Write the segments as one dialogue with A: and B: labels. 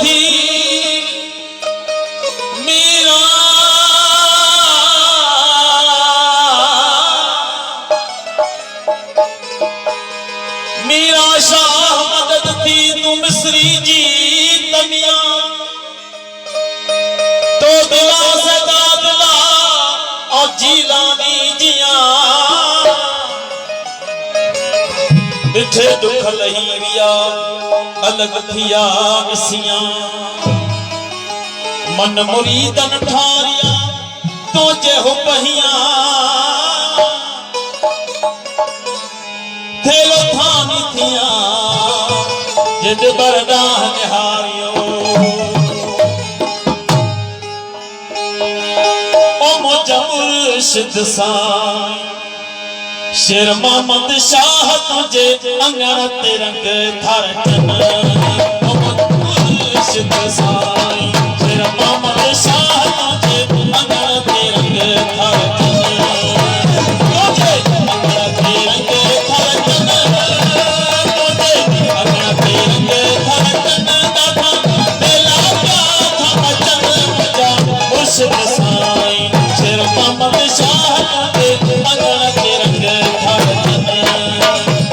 A: थी मीरा मीरा शाह मदद थी तू मिस्री जी तमिया तो दिला से दादला और जीलानी जिया डिठे दुख लही विया अलग थिया इसिया मन मुरीदन ठारिया तो जे हो पहिया थेलो थानी थिया जिद बरदाह निहारियो ओ मोजा मुर्शिद साईं शेर मोहम्मद शाह तुझे अंगण तिरंग थर चन ओ मुर्शिद साईं शेर मोहम्मद शाह तुझे अंगण तिरंग थर चन तुझे अंगण तिरंग थर चन तुझे अंगण तिरंग थर चन दादा बेला क्या था बचन मुझा मुर्शिद साईं शेर मोहम्मद शाह तुझे अंगण तिरंग थर चन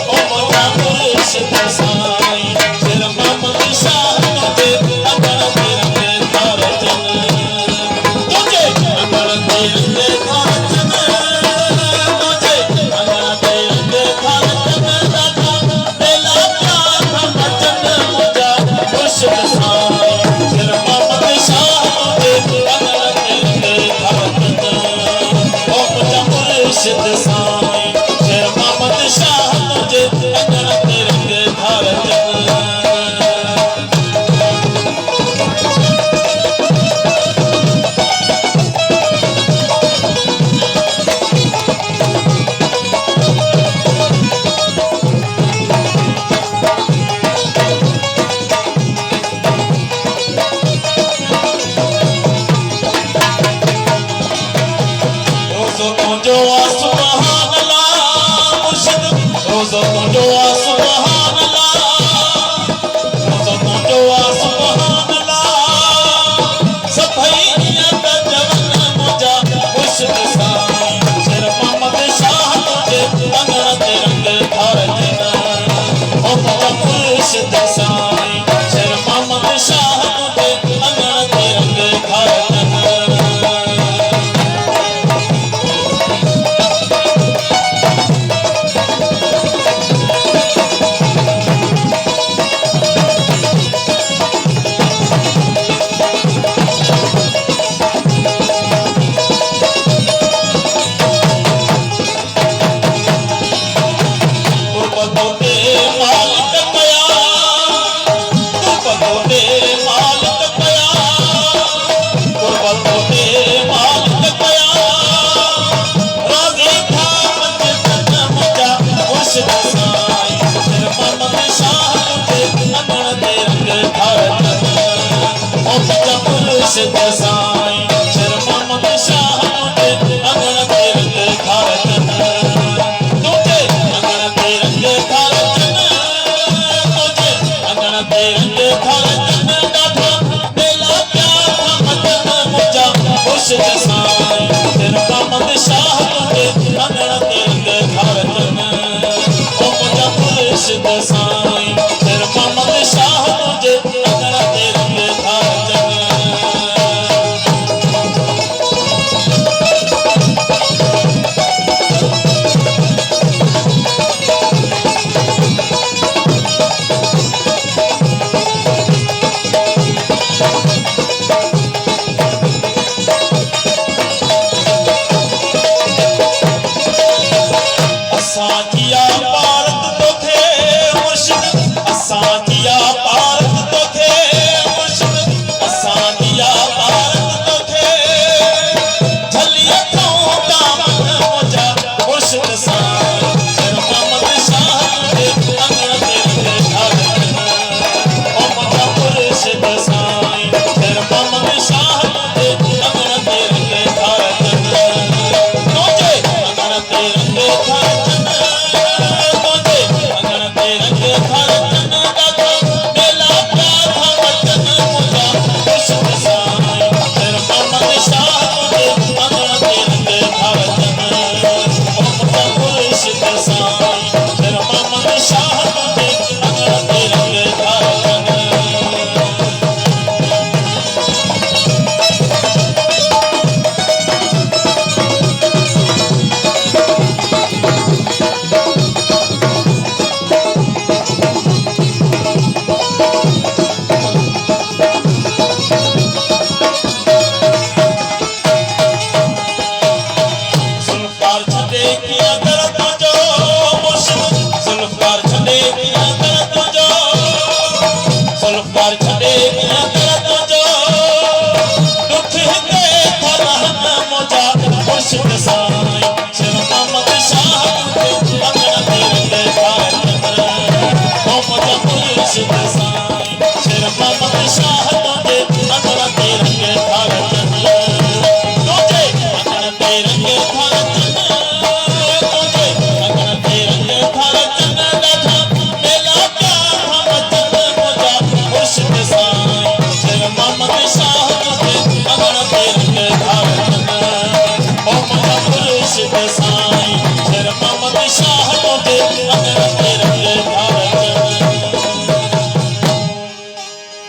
A: ओ मोजा मुर्शिद साईं शेर मोहम्मद शाह तुझे अंगण तिरंग थर चन तुझे अंगण तिरंग थर चन तुझे अंगण तिरंग थर चन दादा बेला क्या था बचन मुझा मुर्शिद साईं शेर मोहम्मद शाह तुझे अंगण तिरंग थर चन ओ मोजा मुर्शिद साईं शेर मोहम्मद शाह तुझे अंगण तिरंग थर चन रोज़ो तुझो सुभान अल्लाह मुर्शिद रोज़ो तुझो सुभान अल्लाह रोज़ो तुझो सुभान अल्लाह सभई नियत जवन मुझा मुर्शिद साईं शेर मोहम्मद शाह तुझे अंगण तिरंग थर चन ओ मोजा मुर्शिद साईं शेर मोहम्मद शाह तुझे अंगण तिरंग थर चन मुर्शिद साईं शेर मोहम्मद शाह तुझे अंगण तिरंग थर चन तुझे अंगण तिरंग थर चन तुझे अंगण तिरंग थर चन दादा बेला क्या था बचन मुझा मुर्शिद साईं शेर मोहम्मद शाह तुझे अंगण तिरंग थर चन ओ मोजा मुर्शिद साईं शेर मोहम्मद शाह तुझे अंगण तिरंग थर चन असां जिया भारत तोखे मुर्शिद असां जिया भारत तोखे मुर्शिद असां जिया भारत तोखे झली अखों दामन मुझा मुर्शिद साईं शेर मोहम्मद शाह तुझे अंगण तिरंग थर चन ओ मोजा मुर्शिद साईं शेर मोहम्मद शाह तुझे अंगण तिरंग थर चन तुझे अंगण तिरंग थर चन तुझे अंगण तिरंग थर चन दादा बेला क्या था बचन शाह